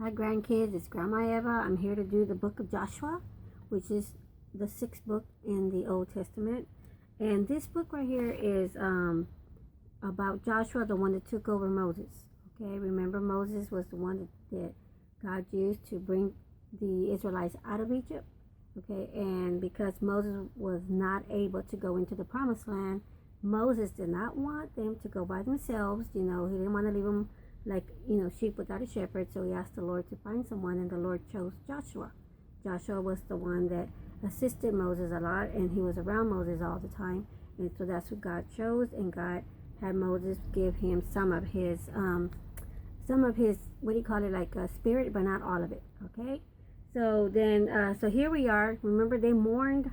Hi, grandkids. It's Grandma Eva. I'm here to do the book of Joshua, which is the sixth book in the Old Testament. And this book right here is about Joshua, the one that took over Moses. Okay, remember Moses was the one that God used to bring the Israelites out of Egypt. Okay, and because Moses was not able to go into the promised land, Moses did not want them to go by themselves. He didn't want to leave them like, sheep without a shepherd. So he asked the Lord to find someone, and the Lord chose Joshua. Joshua was the one that assisted Moses a lot, and he was around Moses all the time. And so that's who God chose, and God had Moses give him some of his what do you call it, like a spirit, but not all of it. Okay. So then, so here we are. Remember, they mourned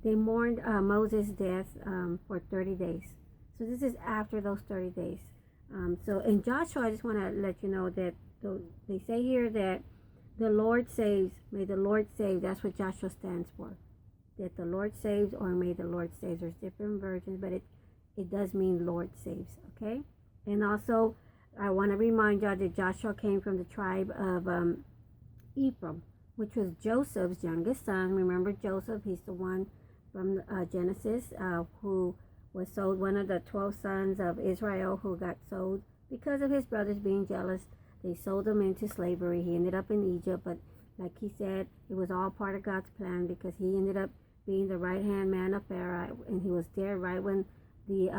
Moses' death for 30 days. So this is after those 30 days. So in Joshua, I just want to let you know that they say here that the Lord saves. May the Lord save. That's what Joshua stands for. That the Lord saves, or may the Lord saves. There's different versions, but it does mean Lord saves. Okay. And also, I want to remind y'all that Joshua came from the tribe of Ephraim, which was Joseph's youngest son. Remember Joseph? He's the one from Genesis who was sold, one of the 12 sons of Israel who got sold because of his brothers being jealous. They sold him into slavery. He ended up in Egypt, but like he said, it was all part of God's plan, because he ended up being the right-hand man of Pharaoh, and he was there right when the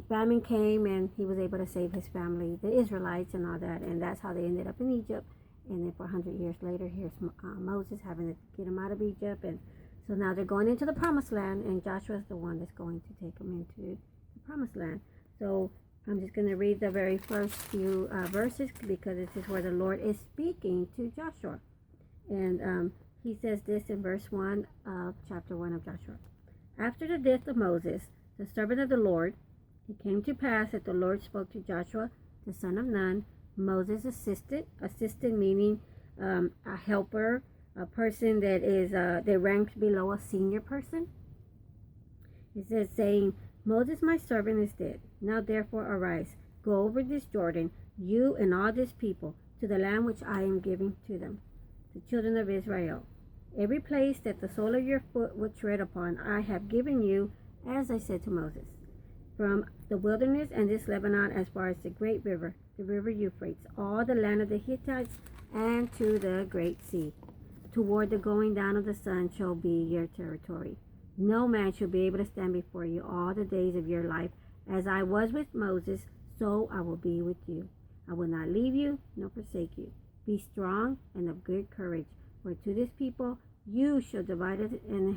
famine came, and he was able to save his family, the Israelites and all that, and that's how they ended up in Egypt. And then 400 years later, here's Moses having to get him out of Egypt, and so now they're going into the promised land, and Joshua is the one that's going to take them into the promised land. So I'm just going to read the very first few verses, because this is where the Lord is speaking to Joshua. And he says this in verse 1 of chapter 1 of Joshua. After the death of Moses, the servant of the Lord, it came to pass that the Lord spoke to Joshua, the son of Nun, Moses' assistant meaning a helper, a person that ranks below a senior person. It says, saying, Moses my servant is dead. Now therefore arise, go over this Jordan, you and all this people, to the land which I am giving to them, the children of Israel. Every place that the sole of your foot would tread upon, I have given you, as I said to Moses. From the wilderness and this Lebanon as far as the great river, the river Euphrates, all the land of the Hittites, and to the great sea. Toward the going down of the sun shall be your territory. No man shall be able to stand before you all the days of your life. As I was with Moses, so I will be with you. I will not leave you nor forsake you. Be strong and of good courage, for to this people you shall divide as an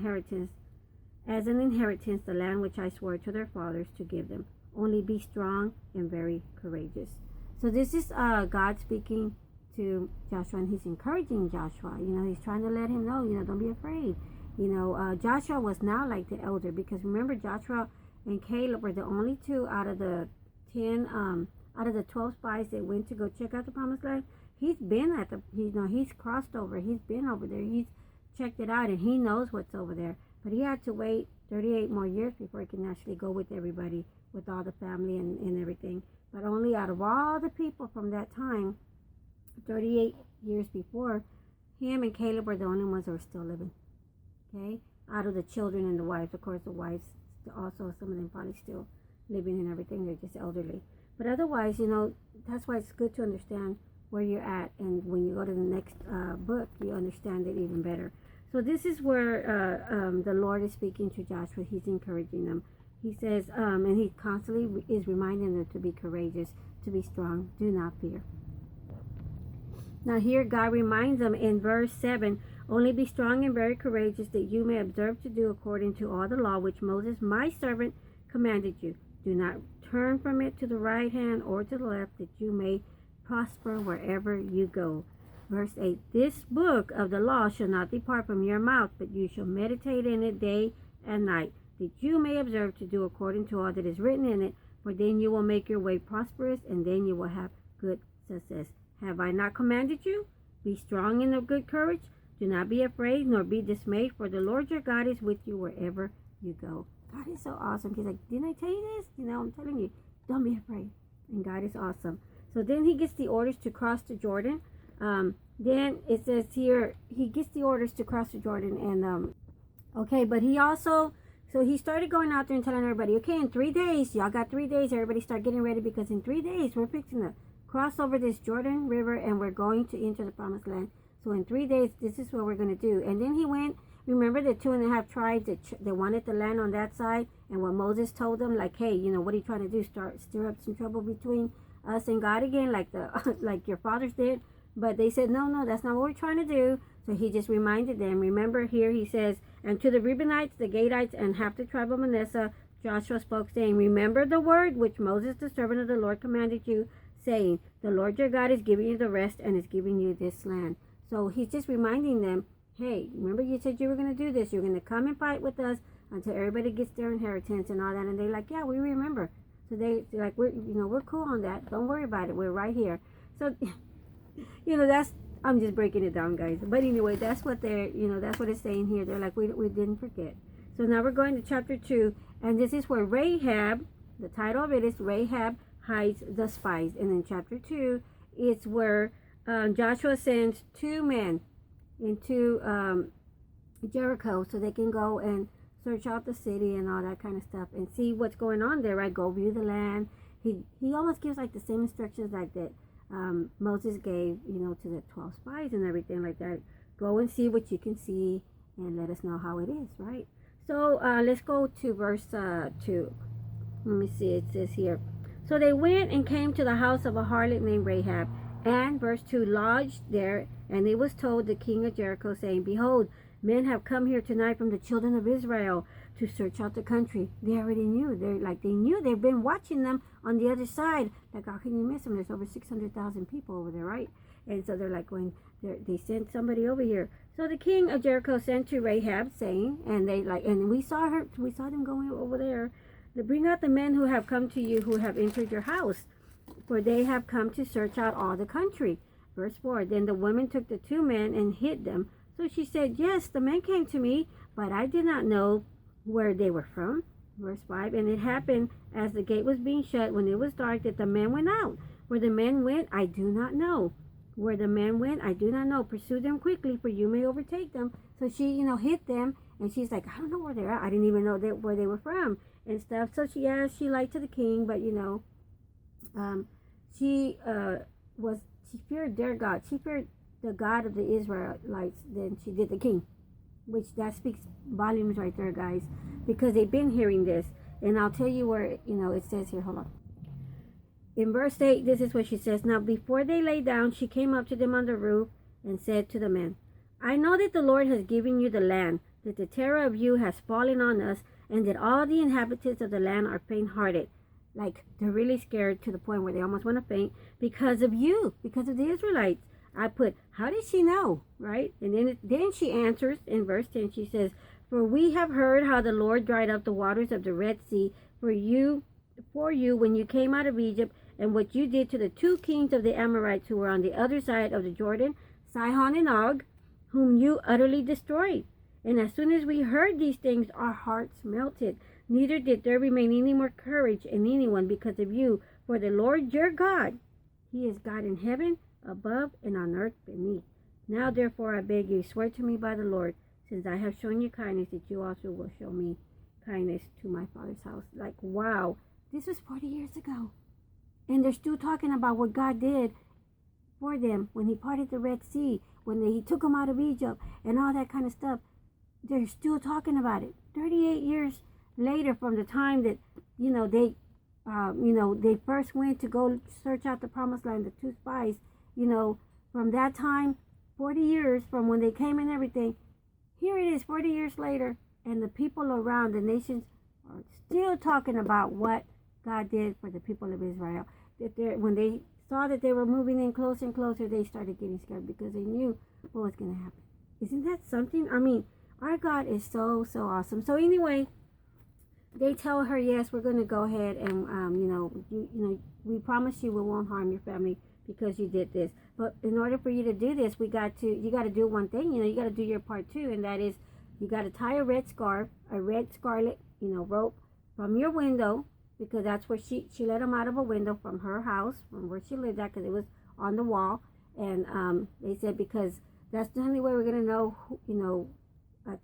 inheritance the land which I swore to their fathers to give them. Only be strong and very courageous. So this is God speaking to Joshua, and he's encouraging Joshua. He's trying to let him know, don't be afraid. Joshua was now like the elder, because remember, Joshua and Caleb were the only two out of the 12 spies that went to go check out the promised land. He's been he's crossed over. He's been over there. He's checked it out, and he knows what's over there. But he had to wait 38 more years before he can actually go with everybody, with all the family and everything. But only out of all the people from that time, 38 years before, him and Caleb were the only ones that were still living. Okay? Out of the children and the wives. Of course, the wives, also some of them probably still living and everything. They're just elderly. But otherwise, that's why it's good to understand where you're at. And when you go to the next book, you understand it even better. So this is where the Lord is speaking to Joshua. He's encouraging them. He says, and he constantly is reminding them to be courageous, to be strong. Do not fear. Now here God reminds them in verse 7, only be strong and very courageous, that you may observe to do according to all the law which Moses my servant commanded you. Do not turn from it to the right hand or to the left, that you may prosper wherever you go. Verse 8, this book of the law shall not depart from your mouth, but you shall meditate in it day and night, that you may observe to do according to all that is written in it, for then you will make your way prosperous, and then you will have good success. Have I not commanded you? Be strong and of good courage. Do not be afraid, nor be dismayed, for the Lord your God is with you wherever you go. God is so awesome. He's like, didn't I tell you this? I'm telling you, don't be afraid. And God is awesome. So then he gets the orders to cross the Jordan. Then it says here, he gets the orders to cross the Jordan. And, okay, but he also, so he started going out there and telling everybody, okay, in 3 days, y'all got 3 days, everybody start getting ready, because in 3 days, we're fixing to cross over this Jordan River, and we're going to enter the promised land. So in 3 days, this is what we're going to do. And then he went, remember the 2.5 tribes that wanted the land on that side, and what Moses told them, like, hey, you know, what are you trying to do? Stir up some trouble between us and God again, like like your fathers did? But they said, no, that's not what we're trying to do. So he just reminded them. Remember here he says, and to the Reubenites, the Gadites, and half the tribe of Manasseh, Joshua spoke, saying, remember the word which Moses, the servant of the Lord, commanded you, saying, the Lord your God is giving you the rest and is giving you this land. So he's just reminding them, hey, remember you said you were going to do this. You're going to come and fight with us until everybody gets their inheritance and all that. And they're like, yeah, we remember. So they're like, we're cool on that. Don't worry about it. We're right here. So, I'm just breaking it down, guys. But anyway, that's what that's what it's saying here. They're like, we didn't forget. So now we're going to chapter 2. And this is where Rahab, the title of it is Rahab Hides the Spies. And in chapter 2, it's where Joshua sends 2 men into Jericho so they can go and search out the city and all that kind of stuff and see what's going on there, right? Go view the land. He almost gives like the same instructions like that Moses gave, to the 12 spies and everything like that. Go and see what you can see and let us know how it is, right? So let's go to verse 2. Let me see, it says here. So they went and came to the house of a harlot named Rahab, and verse 2, lodged there, and it was told the king of Jericho, saying, behold, men have come here tonight from the children of Israel to search out the country. They already knew. They knew. They've been watching them on the other side. Like, how can you miss them? There's over 600,000 people over there, right? And so they're like going, they sent somebody over here. So the king of Jericho sent to Rahab, saying, and we saw them going over there. To bring out the men who have come to you, who have entered your house, for they have come to search out all the country. Verse 4, then the woman took the 2 men and hid them. So she said, yes, the men came to me, but I did not know where they were from. Verse 5, and it happened as the gate was being shut, when it was dark, that the men went out. Where the men went, I do not know. Where the men went, I do not know. Pursue them quickly, for you may overtake them. So she, hit them, and she's like, I don't know where they're at. I didn't even know where they were from and stuff. So she lied to the king, but she feared their God. She feared the God of the Israelites than she did the king, which that speaks volumes right there, guys, because they've been hearing this. And I'll tell you where, it says here, hold on. In verse 8, this is what she says. Now, before they lay down, she came up to them on the roof and said to the men, I know that the Lord has given you the land, that the terror of you has fallen on us, and that all the inhabitants of the land are faint-hearted. Like, they're really scared to the point where they almost want to faint because of you, because of the Israelites. I put, how did she know, right? And then she answers in verse 10, she says, for we have heard how the Lord dried up the waters of the Red Sea for you when you came out of Egypt, and what you did to the 2 kings of the Amorites who were on the other side of the Jordan, Sihon and Og, whom you utterly destroyed. And as soon as we heard these things, our hearts melted. Neither did there remain any more courage in anyone because of you. For the Lord your God, he is God in heaven above and on earth beneath. Now therefore I beg you, swear to me by the Lord, since I have shown you kindness, that you also will show me kindness to my father's house. Like, wow, this was 40 years ago. And they're still talking about what God did for them when he parted the Red Sea, when he took them out of Egypt and all that kind of stuff. They're still talking about it 38 years later from the time that they first went to go search out the promised land, the 2 spies. From that time, 40 years from when they came and everything, here it is 40 years later, and the people around the nations are still talking about what God did for the people of Israel. When they saw that they were moving in closer and closer, they started getting scared because they knew what was going to happen. Isn't that something? I mean, our God is so awesome. So anyway, they tell her, yes, we're going to go ahead and we promise you we won't harm your family because you did this. But in order for you to do this, you got to do one thing. You got to do your part too, and that is you got to tie a red scarlet, rope from your window because that's where she let them out of a window from her house, from where she lived at, because it was on the wall. And they said, because that's the only way we're going to know,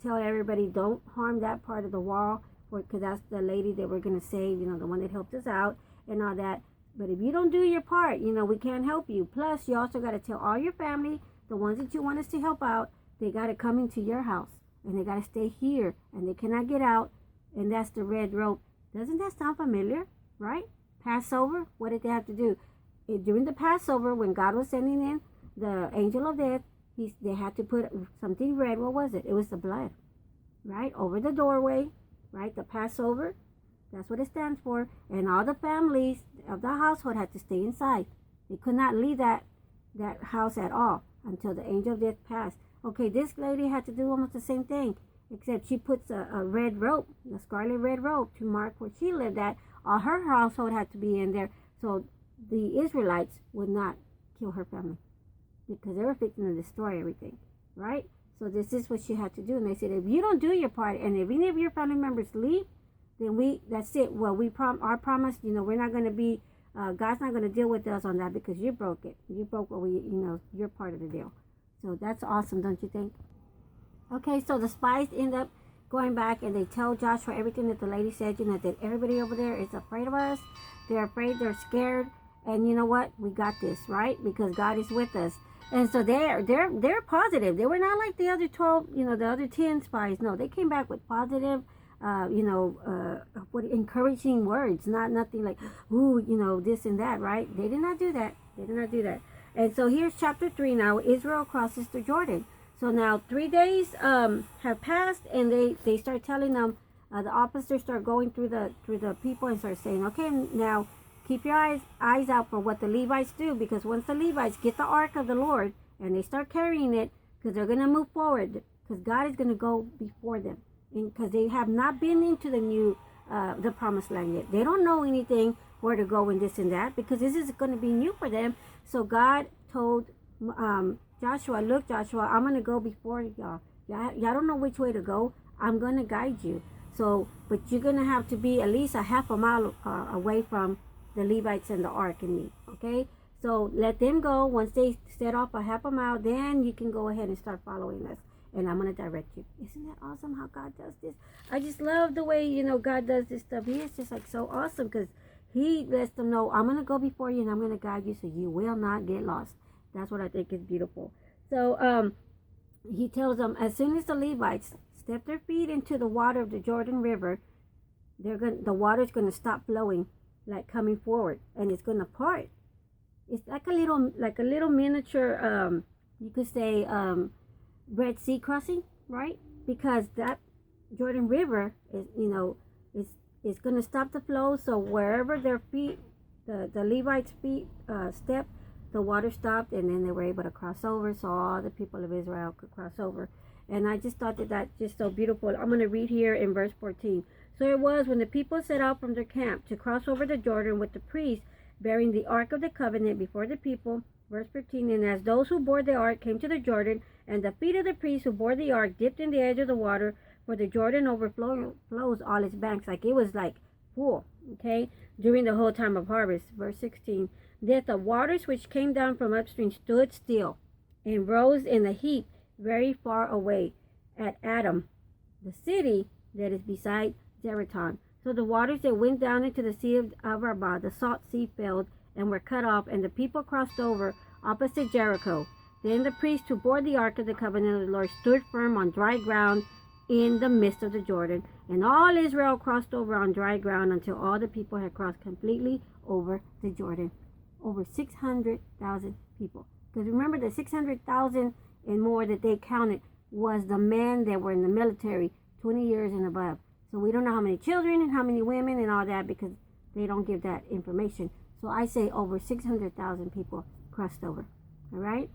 tell everybody don't harm that part of the wall, because that's the lady that we're going to save, the one that helped us out and all that. But if you don't do your part, we can't help you. Plus, you also got to tell all your family, the ones that you want us to help out, they got to come into your house and they got to stay here and they cannot get out. And that's the red rope. Doesn't that sound familiar, right? Passover, what did they have to do? During the Passover, when God was sending in the angel of death, they had to put something red. What was it? It was the blood, right? Over the doorway, right? The Passover, that's what it stands for. And all the families of the household had to stay inside. They could not leave that house at all until the angel of death passed. Okay, this lady had to do almost the same thing, except she puts a red rope, a scarlet red rope, to mark where she lived at. All her household had to be in there, so the Israelites would not kill her family, because they were fixing to destroy everything, right? So this is what she had to do. And they said, if you don't do your part, and if any of your family members leave, then that's it. Well, our promise, we're not going to be, God's not going to deal with us on that, because you broke it. You broke what you're part of the deal. So that's awesome, don't you think? Okay, so the spies end up going back and they tell Joshua everything that the lady said, that everybody over there is afraid of us. They're afraid, they're scared. And you know what? We got this, right? Because God is with us. And so they're positive. They were not like the other 12, the other 10 spies. No, they came back with positive, encouraging words. Nothing like, ooh, this and that, right? They did not do that. They did not do that. And so here's chapter 3 now. Israel crosses the Jordan. So now 3 days have passed, and they start telling them, the officers start going through the people and start saying, okay, now keep your eyes out for what the Levites do, because once the Levites get the ark of the Lord and they start carrying it, because they're going to move forward, because God is going to go before them, because they have not been into the promised land yet. They don't know anything, where to go and this and that, because this is going to be new for them. So God told Joshua, look, Joshua, I'm going to go before y'all. Y'all don't know which way to go. I'm going to guide you. So, but you're going to have to be at least a half a mile away from the Levites and the ark and me. Okay? So let them go. Once they set off a half a mile, then you can go ahead and start following us. And I'm going to direct you. Isn't that awesome how God does this? I just love the way, God does this stuff. He is just like so awesome, because he lets them know, I'm going to go before you and I'm going to guide you so you will not get lost. That's what I think is beautiful. So he tells them, as soon as the Levites step their feet into the water of the Jordan River, the water's going to stop flowing, like coming forward, and it's going to part. It's like a little miniature, you could say, Red Sea crossing, right? Because that Jordan River is going to stop the flow. So wherever their feet, the Levites' feet stepped, the water stopped, and then they were able to cross over, so all the people of Israel could cross over. And I just thought that that's just so beautiful. I'm going to read here in verse 14. So it was, when the people set out from their camp to cross over the Jordan with the priests bearing the Ark of the Covenant before the people. Verse 15, and as those who bore the ark came to the Jordan, and the feet of the priests who bore the ark dipped in the edge of the water, for the Jordan overflows all its banks. Like it was like full, okay, during the whole time of harvest. Verse 16, that the waters which came down from upstream stood still and rose in a heap very far away at Adam, the city that is beside Zeraton. So the waters that went down into the sea of Arabah, the salt sea, filled and were cut off, and the people crossed over opposite Jericho. Then the priests who bore the ark of the covenant of the Lord stood firm on dry ground in the midst of the Jordan, and all Israel crossed over on dry ground until all the people had crossed completely over the Jordan. Over 600,000 people. Because remember, the 600,000 and more that they counted was the men that were in the military 20 years and above. So we don't know how many children and how many women and all that, because they don't give that information. So I say over 600,000 people crossed over. All right?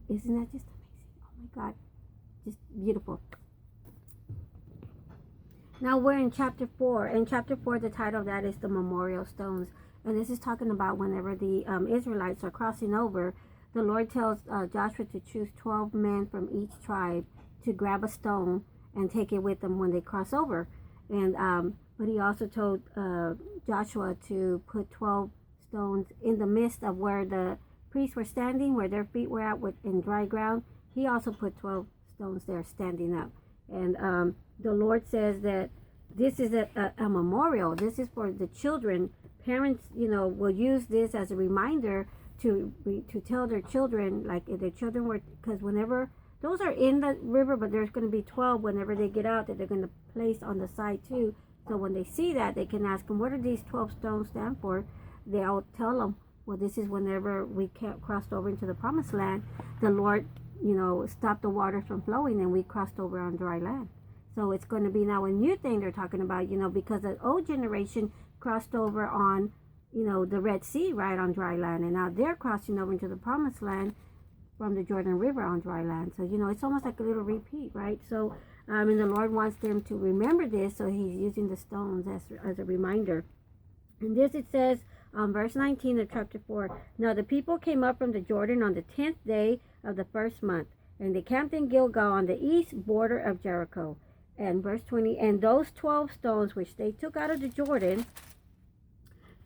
Isn't that just amazing? Oh my God. Just beautiful. Now we're in chapter 4. In chapter 4, the title of that is the Memorial Stones. And this is talking about whenever the Israelites are crossing over, the Lord tells Joshua to choose 12 men from each tribe to grab a stone and take it with them when they cross over. And but he also told Joshua to put 12 stones in the midst of where the priests were standing, where their feet were at in dry ground. He also put 12 stones there standing up. And the Lord says that this is a memorial. This is for the children. Parents, will use this as a reminder to tell their children, like if their children were, because whenever those are in the river, but there's going to be 12 whenever they get out that they're going to place on the side too. So when they see that, they can ask them, what do these 12 stones stand for? They'll tell them, well, this is whenever we crossed over into the promised land, the Lord, stopped the waters from flowing and we crossed over on dry land. So it's going to be now a new thing they're talking about, because the old generation crossed over on, the Red Sea, right, on dry land. And now they're crossing over into the promised land from the Jordan River on dry land. So, it's almost like a little repeat, right? So, and the Lord wants them to remember this, so he's using the stones as a reminder. And this it says, verse 19 of chapter 4, now the people came up from the Jordan on the 10th day of the first month, and they camped in Gilgal on the east border of Jericho. And verse 20, and those 12 stones which they took out of the Jordan,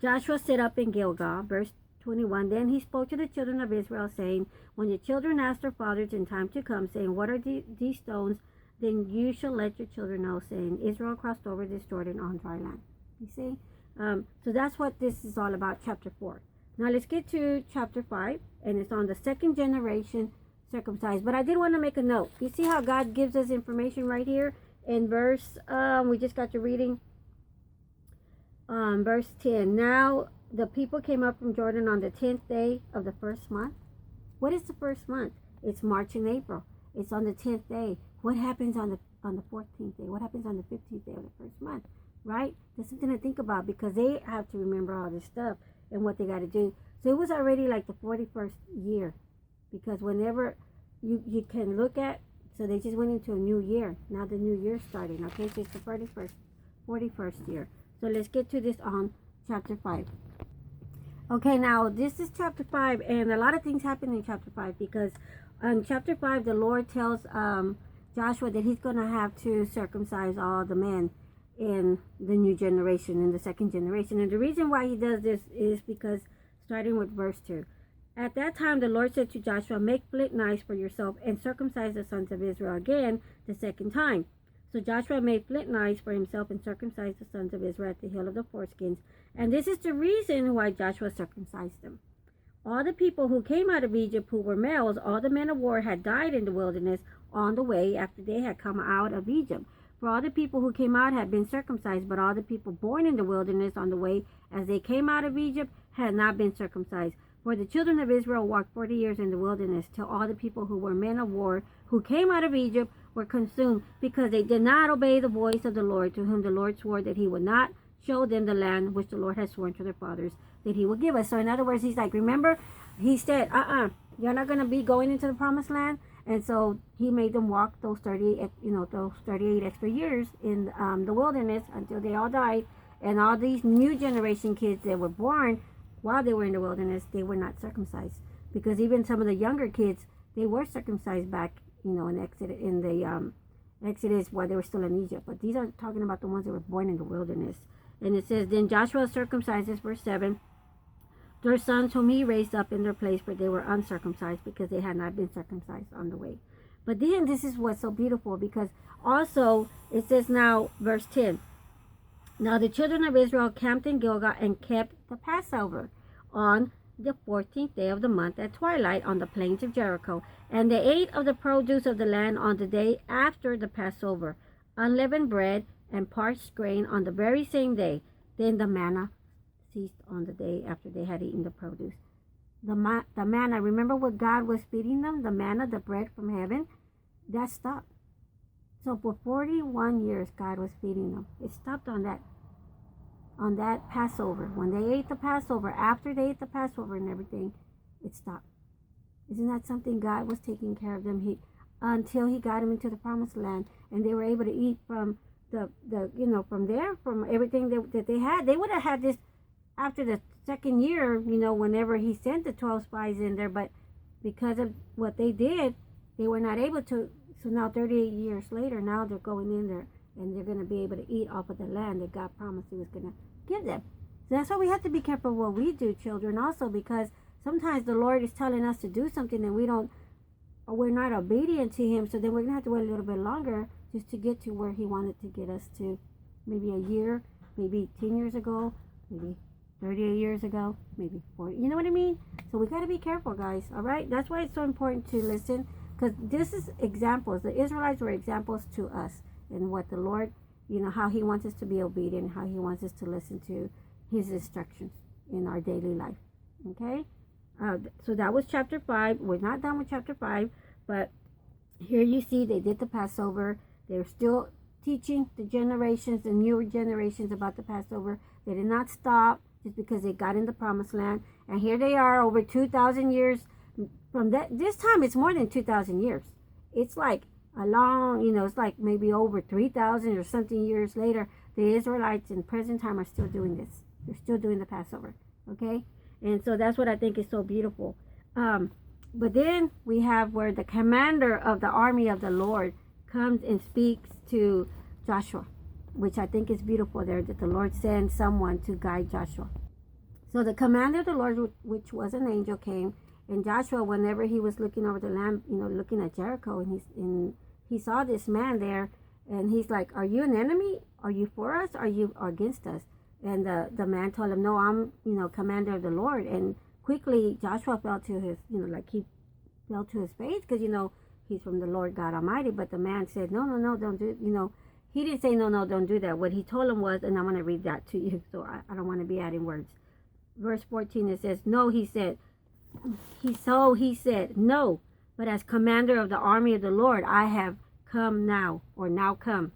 Joshua set up in Gilgal. Verse 21, then he spoke to the children of Israel, saying, when your children ask their fathers in time to come, saying, what are these stones? Then you shall let your children know, saying, Israel crossed over this Jordan on dry land. You see? So that's what this is all about, chapter 4. Now let's get to chapter 5, and it's on the second generation circumcised. But I did want to make a note. You see how God gives us information right here in verse, we just got to reading, verse 10. Now the people came up from Jordan on the 10th day of the first month. What is the first month? It's March and April. It's on the 10th day. What happens on the 14th day? What happens on the 15th day of the first month? Right? That's something to think about, because they have to remember all this stuff and what they got to do. So it was already like the 41st year, because whenever you can look at, so they just went into a new year. Now the new year starting. Okay, so it's the 41st year. So let's get to this on chapter 5. Okay, now this is chapter 5, and a lot of things happen in chapter 5, because in chapter 5 the Lord tells Joshua that he's going to have to circumcise all the men in the new generation, in the second generation. And the reason why he does this is because, starting with verse 2, at that time the Lord said to Joshua, make flint knives for yourself and circumcise the sons of Israel again the second time. So Joshua made flint knives for himself and circumcised the sons of Israel at the hill of the foreskins. And this is the reason why Joshua circumcised them. All the people who came out of Egypt who were males, all the men of war, had died in the wilderness on the way after they had come out of Egypt. For all the people who came out had been circumcised, but all the people born in the wilderness on the way as they came out of Egypt had not been circumcised. For the children of Israel walked 40 years in the wilderness, till all the people who were men of war who came out of Egypt were consumed, because they did not obey the voice of the Lord, to whom the Lord swore that he would not show them the land which the Lord had sworn to their fathers that he would give us. So in other words, he's like, remember, he said, you're not going to be going into the promised land. And so he made them walk those 38 extra years in the wilderness until they all died. And all these new generation kids that were born while they were in the wilderness, they were not circumcised, because even some of the younger kids, they were circumcised back, in Exodus while they were still in Egypt. But these are talking about the ones that were born in the wilderness. And it says, then Joshua circumcises, verse 7, their sons whom he raised up in their place, for they were uncircumcised, because they had not been circumcised on the way. But then this is what's so beautiful, because also it says now, verse 10, now the children of Israel camped in Gilgal and kept the Passover on the 14th day of the month at twilight on the plains of Jericho. And they ate of the produce of the land on the day after the Passover, unleavened bread and parched grain on the very same day. Then the manna ceased on the day after they had eaten the produce. The manna, remember what God was feeding them? The manna, the bread from heaven, that stopped. So for 41 years, God was feeding them. It stopped on that Passover. When they ate the Passover, after they ate the Passover and everything, it stopped. Isn't that something? God was taking care of them until he got them into the promised land, and they were able to eat from from everything that they had. They would have had this after the second year, whenever he sent the 12 spies in there, but because of what they did, they were not able to. So now 38 years later, now they're going in there and they're going to be able to eat off of the land that God promised He was going to give them. So that's why we have to be careful what we do, children, also, because sometimes the Lord is telling us to do something and we're not obedient to Him. So then we're going to have to wait a little bit longer just to get to where He wanted to get us to. Maybe a year, maybe 10 years ago, maybe 30 years ago, maybe 40. You know what I mean? So we got to be careful, guys. All right? That's why it's so important to listen, because this is examples. The Israelites were examples to us and what the Lord, how He wants us to be obedient, how He wants us to listen to His instructions in our daily life. Okay? So that was chapter 5. We're not done with chapter 5, but here you see they did the Passover. They're still teaching the generations, the newer generations, about the Passover. They did not stop just because they got in the promised land. And here they are over 2,000 years from this time. It's more than 2,000 years. It's like a long, it's like maybe over 3,000 or something years later. The Israelites in present time are still doing this. They're still doing the Passover. Okay? And so that's what I think is so beautiful. But then we have where the commander of the army of the Lord comes and speaks to Joshua, which I think is beautiful there, that the Lord sends someone to guide Joshua. So the commander of the Lord, which was an angel, came, and Joshua, whenever he was looking over the land, looking at Jericho, and he saw this man there, and he's like, "Are you an enemy? Are you for us? Are you against us?" And the man told him, "No, I'm, commander of the Lord." And quickly Joshua fell to his, he fell to his face, because, he's from the Lord God Almighty. But the man said, no, don't do it. He didn't say, no, don't do that. What he told him was, and I'm going to read that to you, so I don't want to be adding words. Verse 14, it says, no, he said, no, but as commander of the army of the Lord, I have come now, or now come.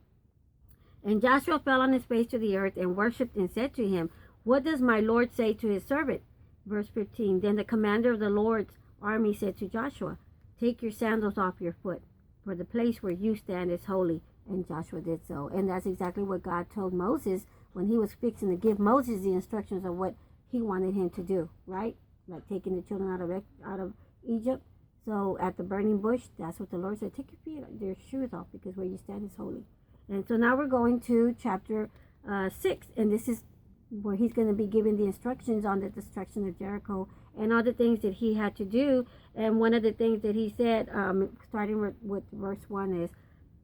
And Joshua fell on his face to the earth and worshipped and said to him, what does my Lord say to his servant? Verse 15, then the commander of the Lord's army said to Joshua, take your sandals off your foot, for the place where you stand is holy. And Joshua did so. And that's exactly what God told Moses when He was fixing to give Moses the instructions of what He wanted him to do, right? Like taking the children out of Egypt. So at the burning bush, that's what the Lord said, take your shoes off, because where you stand is holy. And so now we're going to chapter 6, and this is where He's going to be giving the instructions on the destruction of Jericho and all the things that He had to do. And one of the things that He said, starting with verse 1, is,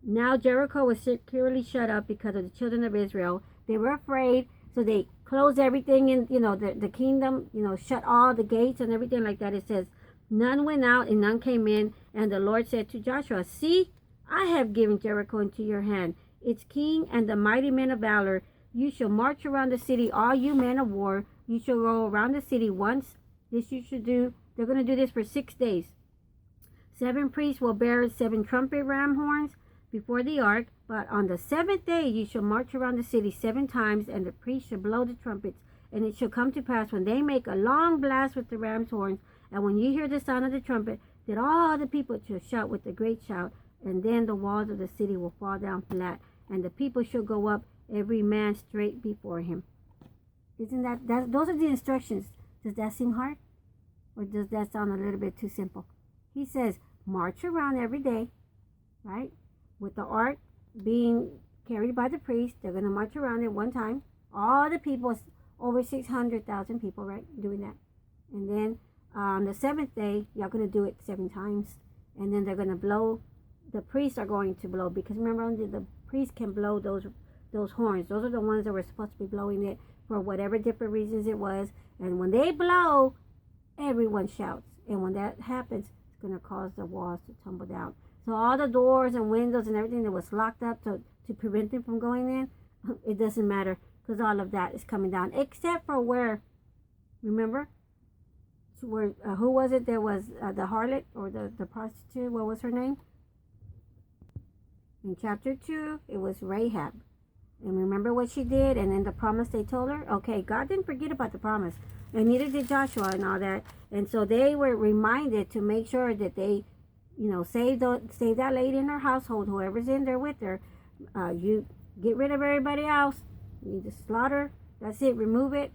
now Jericho was securely shut up because of the children of Israel. They were afraid, so they closed everything in, the kingdom, shut all the gates and everything like that. It says, none went out and none came in. And the Lord said to Joshua, see, I have given Jericho into your hand, its king and the mighty men of valor. You shall march around the city, all you men of war. You shall go around the city once. This you should do. They're going to do this for 6 days. 7 priests will bear 7 trumpet ram horns before the ark. But on the 7th day you shall march around the city 7 times, and the priests shall blow the trumpets. And it shall come to pass, when they make a long blast with the ram's horns, and when you hear the sound of the trumpet, that all the people shall shout with a great shout. And then the walls of the city will fall down flat, and the people shall go up, every man straight before him. Isn't that those are the instructions? Does that seem hard? Or does that sound a little bit too simple? He says, march around every day, right? With the ark being carried by the priest. They're going to march around at one time. All the people, over 600,000 people, right, doing that. And then on the 7th day, you're going to do it 7 times. And then they're going to blow. The priests are going to blow, because remember, only the priests can blow those horns. Those are the ones that were supposed to be blowing it for whatever different reasons it was. And when they blow, everyone shouts. And when that happens, it's going to cause the walls to tumble down. So all the doors and windows and everything that was locked up to prevent them from going in, it doesn't matter, because all of that is coming down. Except for where, remember? Where, who was it? There was the harlot, or the prostitute. What was her name? In chapter 2, it was Rahab. And remember what she did, and then the promise they told her? Okay, God didn't forget about the promise, and neither did Joshua and all that. And so they were reminded to make sure that they, save that lady in her household, whoever's in there with her. You get rid of everybody else. You just slaughter. That's it. Remove it.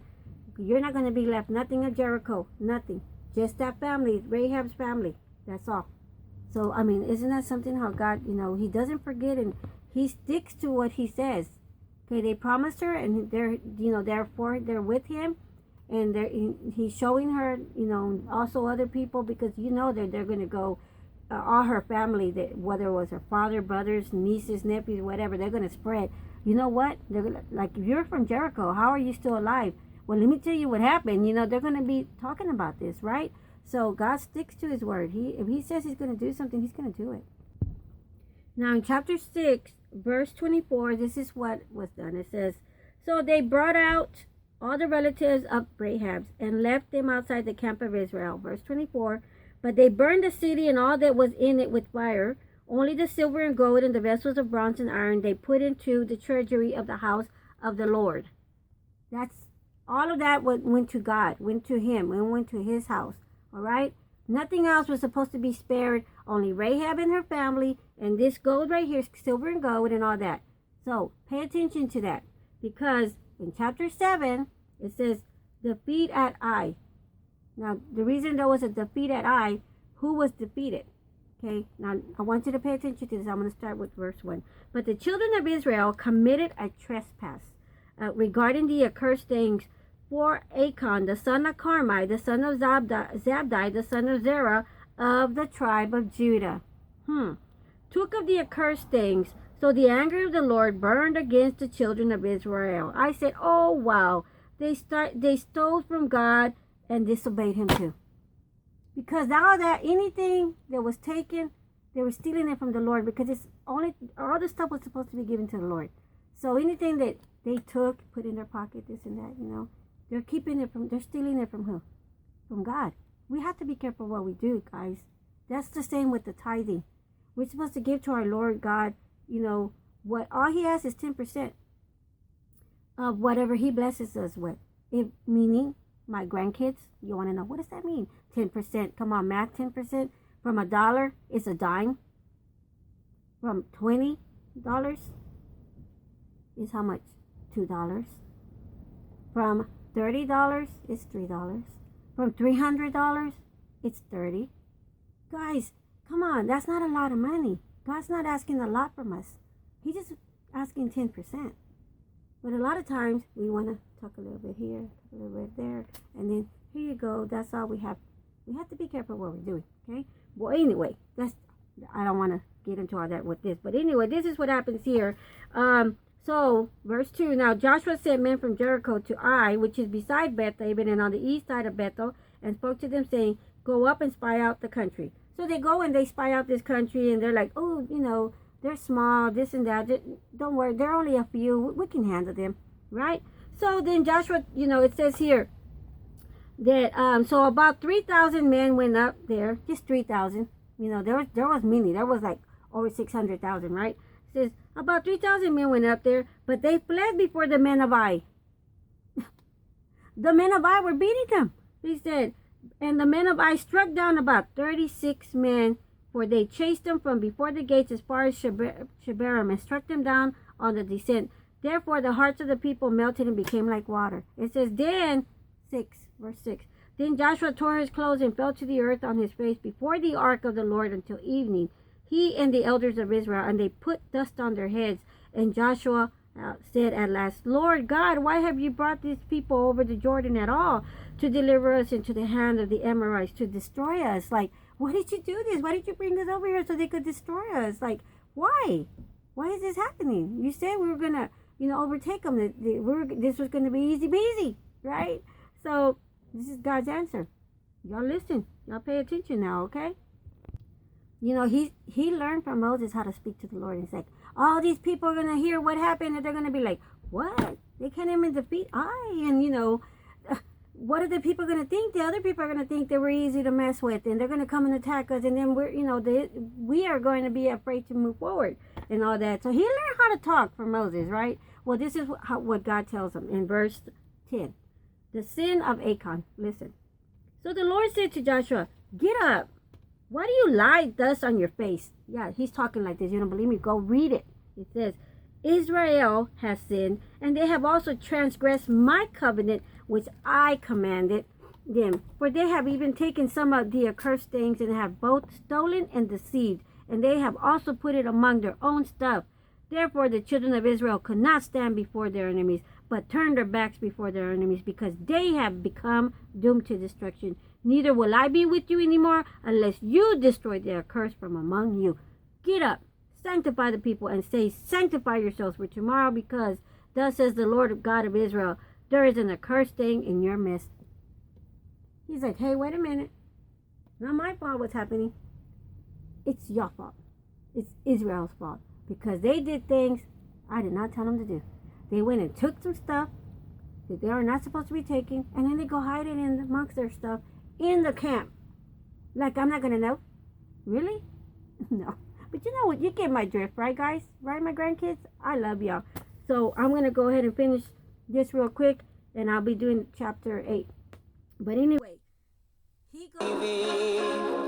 You're not going to be left nothing of Jericho. Nothing. Just that family, Rahab's family. That's all. So, I mean, isn't that something how God, He doesn't forget, and he sticks to what he says. Okay, they promised her, and therefore they're with him, and he's showing her, also other people, because that they're going to go, all her family, that whether it was her father, brothers, nieces, nephews, whatever, they're going to spread. You know what? They're gonna, like, if you're from Jericho, how are you still alive? Well, let me tell you what happened. They're going to be talking about this, right? So God sticks to his word. If he says he's going to do something, he's going to do it. Now in chapter 6, verse 24, this is what was done. It says, so they brought out all the relatives of Rahab's and left them outside the camp of Israel. Verse 24, but they burned the city and all that was in it with fire. Only the silver and gold and the vessels of bronze and iron they put into the treasury of the house of the Lord. That's all of that went to God, went to him, and went to his house. All right? Nothing else was supposed to be spared. Only Rahab and her family, and this gold right here, silver and gold and all that. So pay attention to that, because in chapter 7 it says defeat at Ai. Now the reason there was a defeat at Ai, who was defeated? Okay, now I want you to pay attention to this. I'm going to start with verse 1. But the children of Israel committed a trespass regarding the accursed things, for Achan, the son of Carmi, the son of Zabdi, the son of Zerah, of the tribe of Judah, took of the accursed things. So the anger of the Lord burned against the children of Israel. I said, oh wow, they stole from God and disobeyed him too. Because now that anything that was taken, they were stealing it from the Lord, because it's only, all the stuff was supposed to be given to the Lord. So anything that they took, put in their pocket, this and that, they're stealing it from who? From God. We have to be careful what we do, guys. That's the same with the tithing. We're supposed to give to our Lord God, what all he has is 10% of whatever he blesses us with. Meaning, my grandkids, you want to know, what does that mean? 10%. Come on, math, 10% from $1 is a dime. From $20 is how much? $2. From $30 is $3. From $300 it's $30. Guys, come on, that's not a lot of money. God's not asking a lot from us. He's just asking 10%. But a lot of times we want to talk a little bit here, a little bit there, and then here you go. That's all we have. We have to be careful what we're doing. Okay. Well, anyway, I don't want to get into all that with this, but anyway, this is what happens here. So, verse 2, now Joshua sent men from Jericho to Ai, which is beside Beth-aven and on the east side of Bethel, and spoke to them, saying, go up and spy out the country. So they go and they spy out this country, and they're like, oh, they're small, this and that. Don't worry, they're only a few. We can handle them, right? So then Joshua, it says here that, so about 3,000 men went up there, just 3,000. There was many. There was like over 600,000, right? It says, about 3,000 men went up there, but they fled before the men of Ai. The men of Ai were beating them. He said, and the men of Ai struck down about 36 men, for they chased them from before the gates as far as Shebarim, and struck them down on the descent. Therefore the hearts of the people melted and became like water. It says, then, verse 6, then Joshua tore his clothes and fell to the earth on his face before the ark of the Lord until evening, he and the elders of Israel, and they put dust on their heads. And Joshua said at last, Lord God, why have you brought these people over the Jordan at all, to deliver us into the hand of the Amorites, to destroy us? Like, why did you do this? Why did you bring us over here so they could destroy us? Like, why? Why is this happening? You said we were going to, overtake them. This was going to be easy peasy, right? So this is God's answer. Y'all listen. Y'all pay attention now, okay? He learned from Moses how to speak to the Lord. He's like, all these people are going to hear what happened, and they're going to be like, what? They can't even defeat Ai. And, what are the people going to think? The other people are going to think they were easy to mess with, and they're going to come and attack us, and then we are going to be afraid to move forward and all that. So he learned how to talk from Moses, right? Well, this is what God tells him in verse 10. The sin of Achan. Listen. So the Lord said to Joshua, get up. Why do you lie thus on your face? Yeah, he's talking like this. You don't believe me? Go read it. It says, Israel has sinned, and they have also transgressed my covenant, which I commanded them. For they have even taken some of the accursed things, and have both stolen and deceived. And they have also put it among their own stuff. Therefore, the children of Israel could not stand before their enemies, but turned their backs before their enemies, because they have become doomed to destruction. Neither will I be with you anymore unless you destroy their curse from among you. Get up, sanctify the people, and say, sanctify yourselves for tomorrow, because thus says the Lord God of Israel, there is an accursed thing in your midst. He's like, hey, wait a minute. Not my fault what's happening. It's your fault. It's Israel's fault. Because they did things I did not tell them to do. They went and took some stuff that they are not supposed to be taking, and then they go hide it in amongst their stuff in the camp. Like, I'm not going to know. Really? No. But you know what? You get my drift, right, guys? Right, my grandkids? I love y'all. So I'm going to go ahead and finish this real quick, and I'll be doing chapter 8. But anyway, he goes...